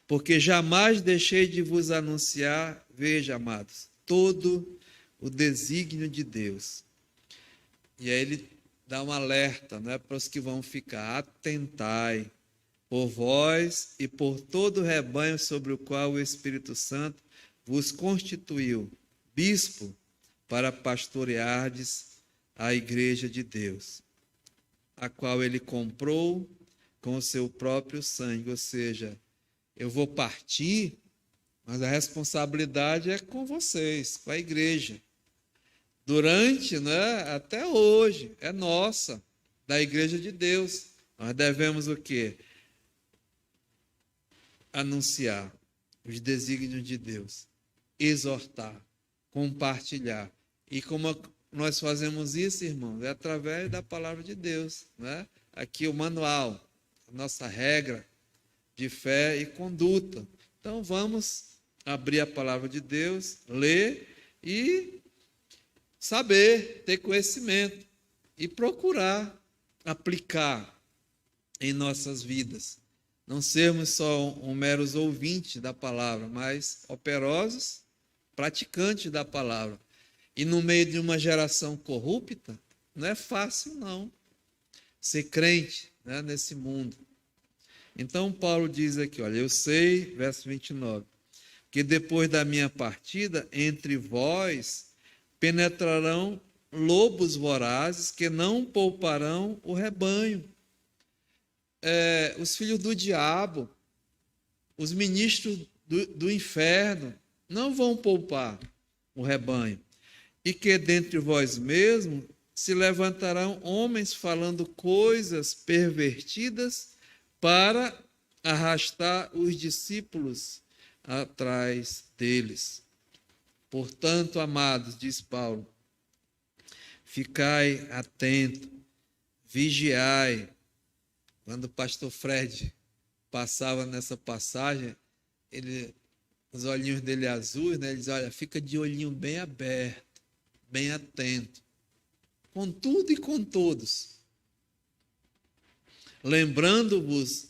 Porque jamais deixei de vos anunciar, veja, amados, todo o desígnio de Deus. E aí ele dá um alerta, né, para os que vão ficar: atentai por vós e por todo o rebanho sobre o qual o Espírito Santo vos constituiu bispo para pastoreardes a igreja de Deus, a qual ele comprou com o seu próprio sangue. Ou seja, eu vou partir, mas a responsabilidade é com vocês, com a igreja. Durante, né, até hoje, é nossa, da igreja de Deus. Nós devemos o quê? Anunciar os desígnios de Deus, exortar, compartilhar. E como nós fazemos isso, irmãos? É através da palavra de Deus, né? Aqui o manual, a nossa regra de fé e conduta. Então vamos abrir a palavra de Deus, ler e saber, ter conhecimento e procurar aplicar em nossas vidas. Não sermos só meros ouvintes da palavra, mas operosos, praticantes da palavra. E no meio de uma geração corrupta, não é fácil, não, ser crente, né, nesse mundo. Então, Paulo diz aqui, olha, eu sei, verso 29, que depois da minha partida, entre vós penetrarão lobos vorazes que não pouparão o rebanho. Os filhos do diabo, os ministros do inferno, não vão poupar o rebanho. E que dentre vós mesmos se levantarão homens falando coisas pervertidas para arrastar os discípulos atrás deles. Portanto, amados, diz Paulo, ficai atento, vigiai. Quando o pastor Fred passava nessa passagem, os olhinhos dele azuis, né, ele diz, olha, fica de olhinho bem aberto, bem atento, com tudo e com todos. Lembrando-vos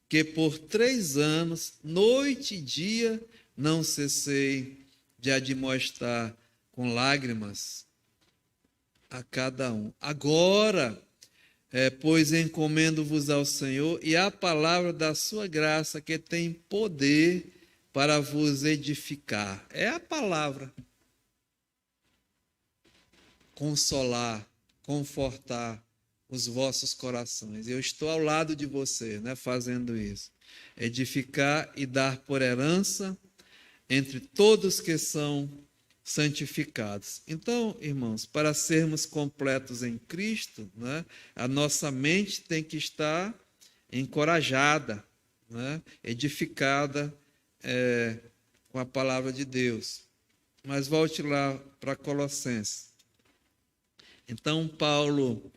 que por 3 anos, noite e dia, não cessei de admoestar com lágrimas a cada um. Agora, pois encomendo-vos ao Senhor e à palavra da sua graça, que tem poder para vos edificar. É a palavra. Consolar, confortar os vossos corações. Eu estou ao lado de você, né, fazendo isso. Edificar e dar por herança entre todos que são santificados. Então, irmãos, para sermos completos em Cristo, né, a nossa mente tem que estar encorajada, né, edificada com a palavra de Deus. Mas volte lá para Colossenses. Então, Paulo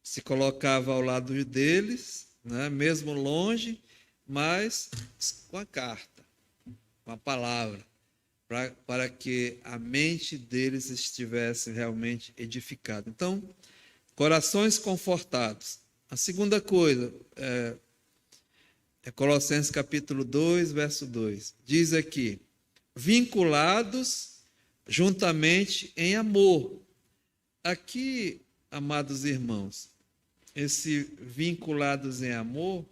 se colocava ao lado deles, né, mesmo longe, mas com a carta, com a palavra, para que a mente deles estivesse realmente edificada. Então, corações confortados. A segunda coisa é Colossenses capítulo 2, verso 2. Diz aqui, vinculados juntamente em amor. Aqui, amados irmãos, esse vinculados em amor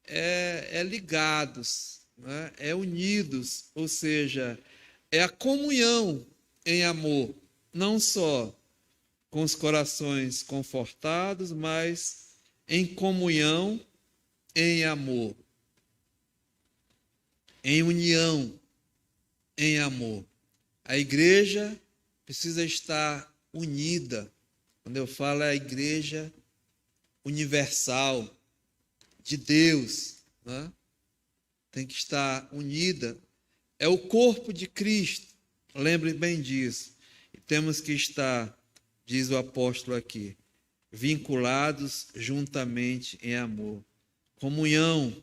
é ligados, né? É unidos, ou seja, é a comunhão em amor, não só com os corações confortados, mas em comunhão em amor, em união em amor. A igreja precisa estar unida. Quando eu falo é a igreja universal de Deus, né? Tem que estar unida. É o corpo de Cristo, lembre bem disso. E temos que estar, diz o apóstolo aqui, vinculados juntamente em amor. Comunhão,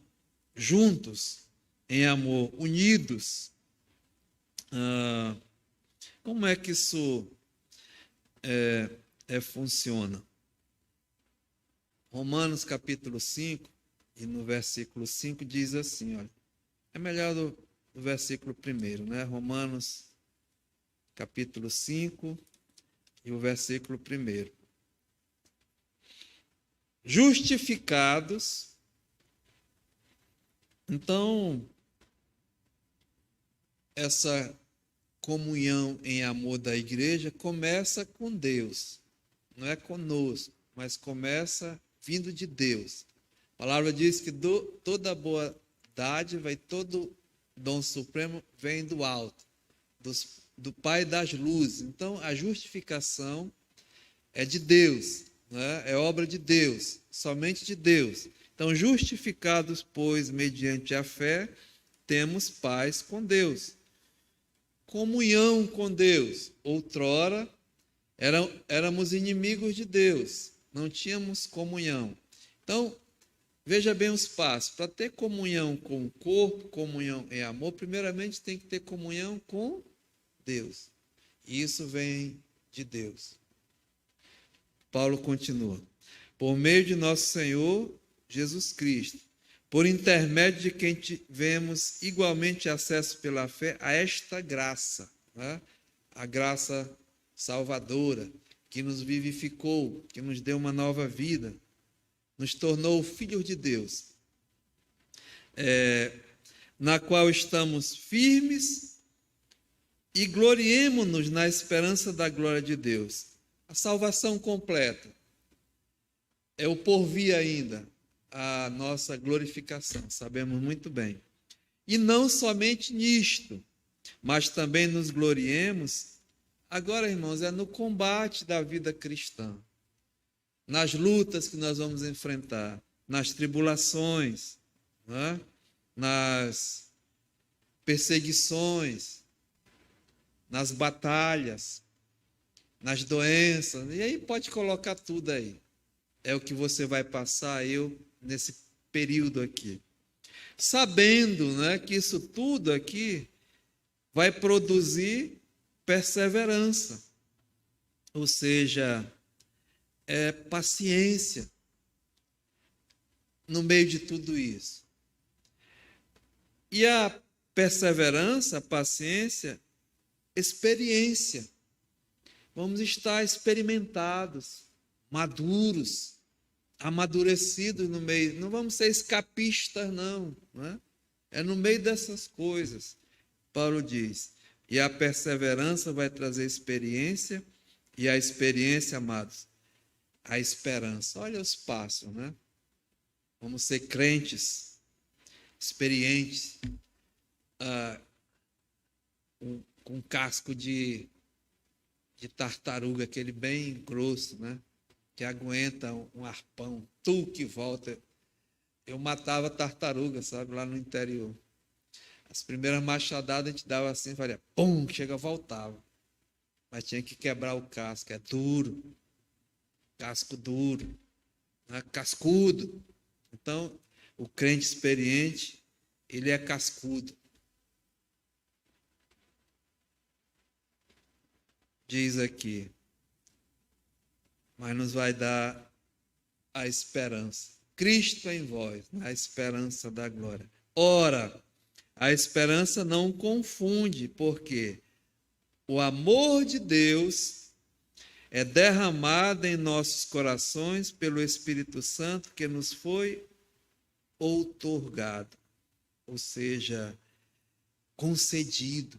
juntos em amor, unidos. Como é que isso funciona? Romanos capítulo 5, e no versículo 5 diz assim, olha, é melhor do versículo 1, né? Romanos capítulo 5 e o versículo 1. Justificados. Então, essa comunhão em amor da igreja começa com Deus, não é conosco, mas começa vindo de Deus. A palavra diz que toda boa dádiva e todo dom supremo vem do alto, do Pai das luzes. Então, a justificação é de Deus, né? É obra de Deus, somente de Deus. Então, justificados, pois, mediante a fé, temos paz com Deus. Comunhão com Deus. Outrora, éramos inimigos de Deus, não tínhamos comunhão. Então, veja bem os passos. Para ter comunhão com o corpo, comunhão em amor, primeiramente tem que ter comunhão com Deus. E isso vem de Deus. Paulo continua. Por meio de nosso Senhor Jesus Cristo, por intermédio de quem tivemos igualmente acesso pela fé a esta graça, né? A graça salvadora, que nos vivificou, que nos deu uma nova vida, nos tornou filhos de Deus, na qual estamos firmes e gloriemo-nos na esperança da glória de Deus. A salvação completa é o porvir ainda, a nossa glorificação, sabemos muito bem. E não somente nisto, mas também nos gloriemos, agora, irmãos, é no combate da vida cristã, nas lutas que nós vamos enfrentar, nas tribulações, né? Nas perseguições, nas batalhas, nas doenças, e aí pode colocar tudo aí. É o que você vai passar, nesse período aqui. Sabendo, né, que isso tudo aqui vai produzir perseverança, ou seja, paciência no meio de tudo isso. E a perseverança, a paciência, experiência. Vamos estar experimentados, maduros, amadurecidos no meio. Não vamos ser escapistas, não, né? É no meio dessas coisas. Paulo diz, e a perseverança vai trazer experiência, e a experiência, amados, a esperança. Olha os passos, né? Vamos ser crentes, experientes, com casco de tartaruga, aquele bem grosso, né? Que aguenta um arpão, tu que volta. Eu matava tartaruga, sabe, lá no interior. As primeiras machadadas a gente dava assim, fazia pum, chega, voltava. Mas tinha que quebrar o casco, é duro, casco duro, né? Cascudo. Então, o crente experiente, ele é cascudo. Diz aqui, mas nos vai dar a esperança. Cristo em vós, a esperança da glória. Ora, a esperança não confunde, porque o amor de Deus é derramado em nossos corações pelo Espírito Santo que nos foi outorgado, ou seja, concedido,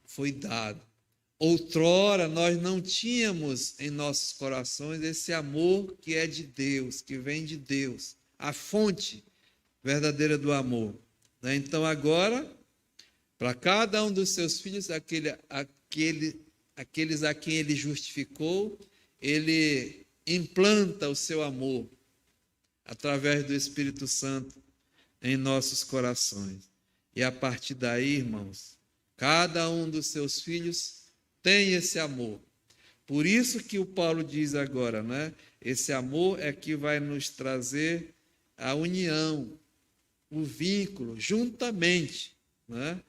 foi dado. Outrora nós não tínhamos em nossos corações esse amor que é de Deus, que vem de Deus, a fonte verdadeira do amor. Então agora, para cada um dos seus filhos, aqueles a quem ele justificou, ele implanta o seu amor através do Espírito Santo em nossos corações. E a partir daí, irmãos, cada um dos seus filhos tem esse amor. Por isso que o Paulo diz agora, né? Esse amor é que vai nos trazer a união, o vínculo, juntamente, né?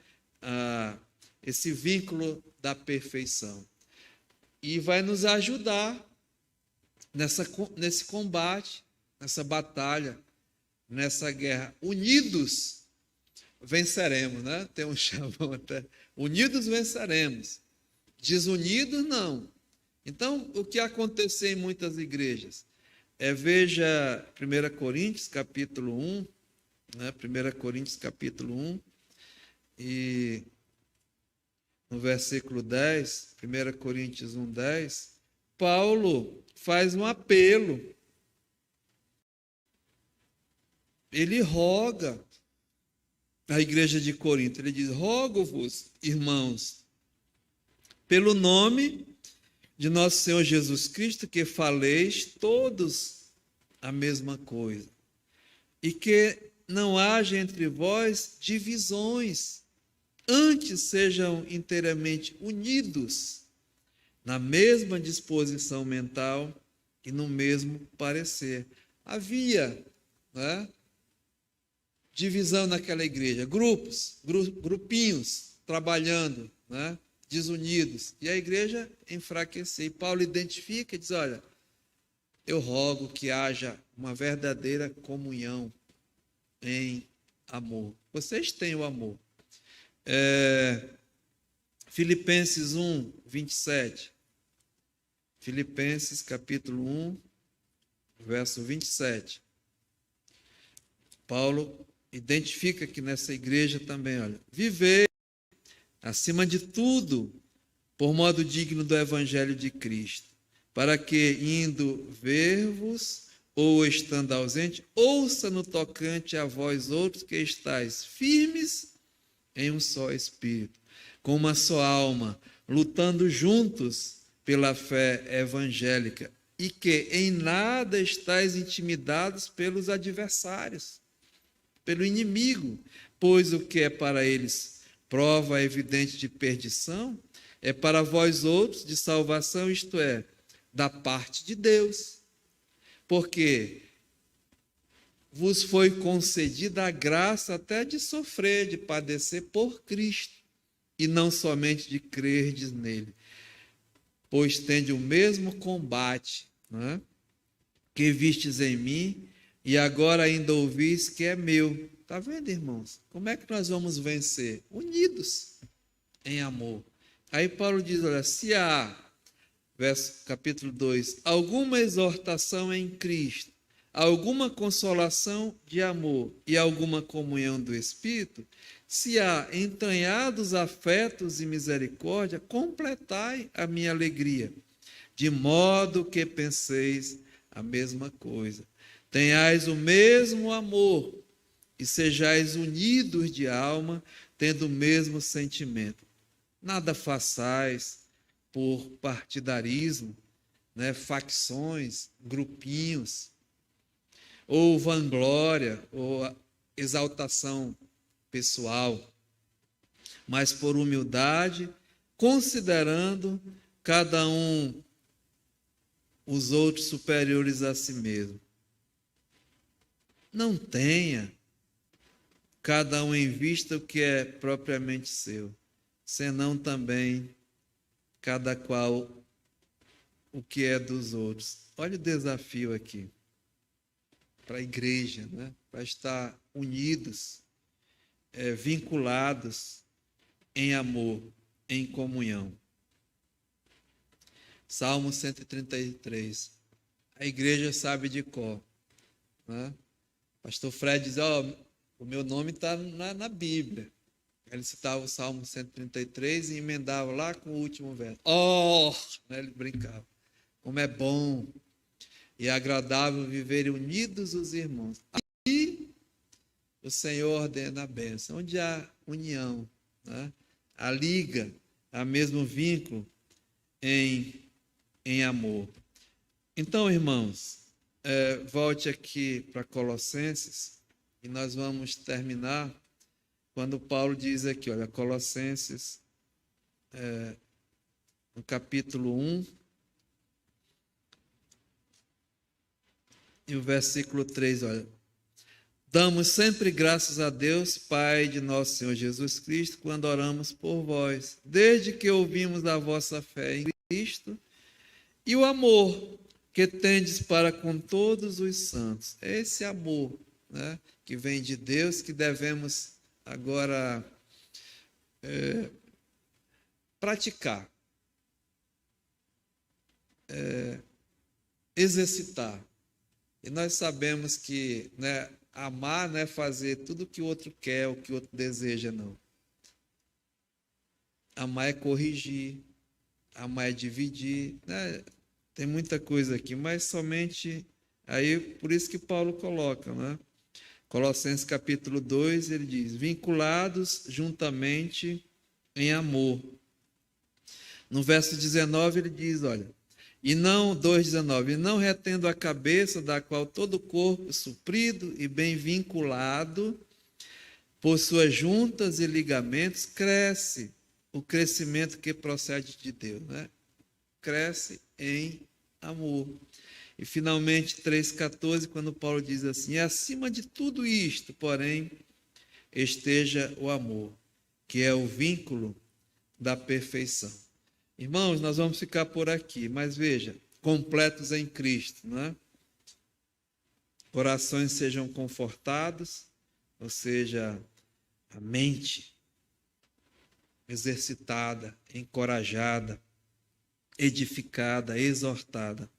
Esse vínculo da perfeição. E vai nos ajudar nesse combate, nessa batalha, nessa guerra. Unidos venceremos, né? Tem um chavão até. Unidos venceremos. Desunidos, não. Então, o que aconteceu em muitas igrejas? Veja 1 Coríntios, capítulo 1, né? 1 Coríntios, capítulo 1, e no versículo 10, 1 Coríntios 1, 10, Paulo faz um apelo. Ele roga à igreja de Corinto. Ele diz, rogo-vos, irmãos, pelo nome de nosso Senhor Jesus Cristo, que faleis todos a mesma coisa, e que não haja entre vós divisões, antes sejam inteiramente unidos na mesma disposição mental e no mesmo parecer. Havia, né, divisão naquela igreja, grupinhos trabalhando, né, desunidos, e a igreja enfraquecia. E Paulo identifica e diz, olha, eu rogo que haja uma verdadeira comunhão em amor. Vocês têm o amor. Filipenses 1, 27. Filipenses capítulo 1, verso 27. Paulo identifica que nessa igreja também, olha, viver acima de tudo, por modo digno do Evangelho de Cristo, para que, indo ver-vos, ou estando ausente, ouça no tocante a vós outros que estáis firmes em um só Espírito, com uma só alma, lutando juntos pela fé evangélica, e que em nada estáis intimidados pelos adversários, pelo inimigo, pois o que é para eles prova evidente de perdição, é para vós outros de salvação, isto é, da parte de Deus. Porque vos foi concedida a graça até de sofrer, de padecer por Cristo, e não somente de crerdes nele. Pois tende o mesmo combate, né, que vistes em mim, e agora ainda ouvis que é meu. Está vendo, irmãos? Como é que nós vamos vencer? Unidos em amor. Aí Paulo diz, olha, se há, capítulo 2, alguma exortação em Cristo, alguma consolação de amor e alguma comunhão do Espírito, se há entranhados afetos e misericórdia, completai a minha alegria, de modo que penseis a mesma coisa. Tenhais o mesmo amor e sejais unidos de alma, tendo o mesmo sentimento. Nada façais por partidarismo, né, facções, grupinhos, ou vanglória, ou exaltação pessoal, mas por humildade, considerando cada um os outros superiores a si mesmo. Não tenha cada um em vista o que é propriamente seu, senão também cada qual o que é dos outros. Olha o desafio aqui para a igreja, né? Para estar unidos, vinculados em amor, em comunhão. Salmo 133. A igreja sabe de cor, né? Pastor Fred diz, o meu nome está na Bíblia. Ele citava o Salmo 133 e emendava lá com o último verso. Né? Ele brincava. Como é bom e agradável viver unidos os irmãos. Aí o Senhor ordena a bênção. Onde há união, né? A liga, há mesmo vínculo em amor. Então, irmãos, volte aqui para Colossenses e nós vamos terminar quando Paulo diz aqui, olha, Colossenses, no capítulo 1, e o versículo 3, olha. Damos sempre graças a Deus, Pai de nosso Senhor Jesus Cristo, quando oramos por vós, desde que ouvimos da vossa fé em Cristo e o amor que tendes para com todos os santos. É esse amor, né, que vem de Deus, que devemos agora praticar, exercitar. E nós sabemos que, né, amar não é fazer tudo o que o outro quer, o que o outro deseja, não. Amar é corrigir, amar é dividir, né? Tem muita coisa aqui, mas somente aí, por isso que Paulo coloca, né? Colossenses capítulo 2, ele diz, vinculados juntamente em amor. No verso 19 ele diz, olha, e não, 2,19, e não retendo a cabeça, da qual todo o corpo suprido e bem vinculado, por suas juntas e ligamentos, cresce o crescimento que procede de Deus, né? Cresce em amor. E finalmente 3,14, quando Paulo diz assim, e acima de tudo isto, porém, esteja o amor, que é o vínculo da perfeição. Irmãos, nós vamos ficar por aqui, mas veja, completos em Cristo, né? Corações sejam confortados, ou seja, a mente exercitada, encorajada, edificada, exortada.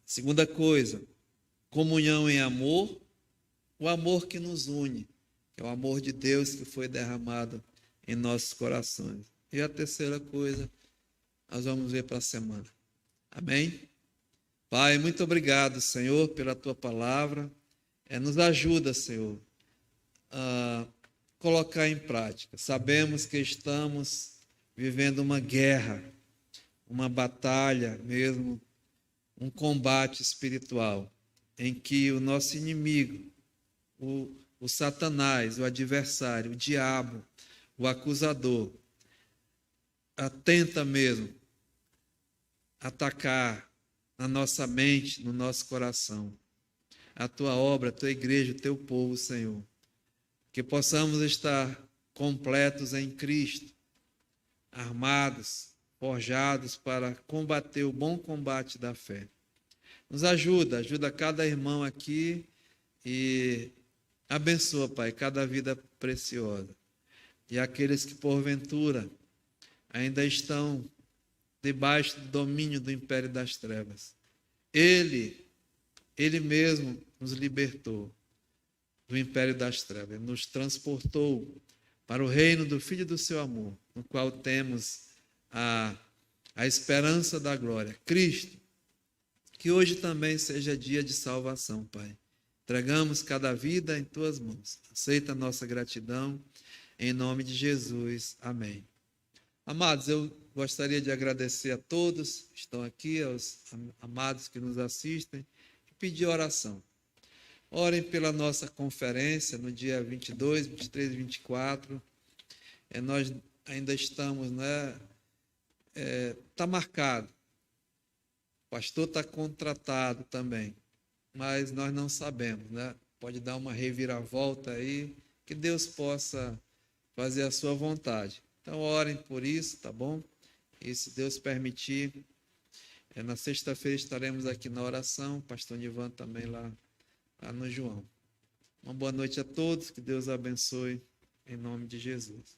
Segunda coisa, comunhão em amor, o amor que nos une, é o amor de Deus que foi derramado em nossos corações. E a terceira coisa, nós vamos ver para a semana. Amém? Pai, muito obrigado, Senhor, pela Tua palavra. Nos ajuda, Senhor, a colocar em prática. Sabemos que estamos vivendo uma guerra, uma batalha mesmo, um combate espiritual, em que o nosso inimigo, o Satanás, o adversário, o diabo, o acusador, tenta mesmo atacar na nossa mente, no nosso coração, a Tua obra, a Tua igreja, o Teu povo, Senhor. Que possamos estar completos em Cristo, armados, forjados para combater o bom combate da fé. Nos ajuda cada irmão aqui e abençoa, Pai, cada vida preciosa. E aqueles que porventura ainda estão debaixo do domínio do império das trevas. Ele mesmo nos libertou do império das trevas, nos transportou para o reino do Filho do seu amor, no qual temos a esperança da glória, Cristo, Que hoje também seja dia de salvação, Pai. Entregamos cada vida em Tuas mãos. Aceita a nossa gratidão, em nome de Jesus. Amém. Amados, eu gostaria de agradecer a todos que estão aqui, aos amados que nos assistem, e pedir oração. Orem pela nossa conferência no dia 22, 23 e 24. Nós ainda estamos, está marcado. O pastor está contratado também, mas nós não sabemos, Pode dar uma reviravolta aí, que Deus possa fazer a sua vontade. Então, orem por isso, tá bom? E se Deus permitir, na sexta-feira estaremos aqui na oração, pastor Nivan também lá no João. Uma boa noite a todos, que Deus abençoe, em nome de Jesus.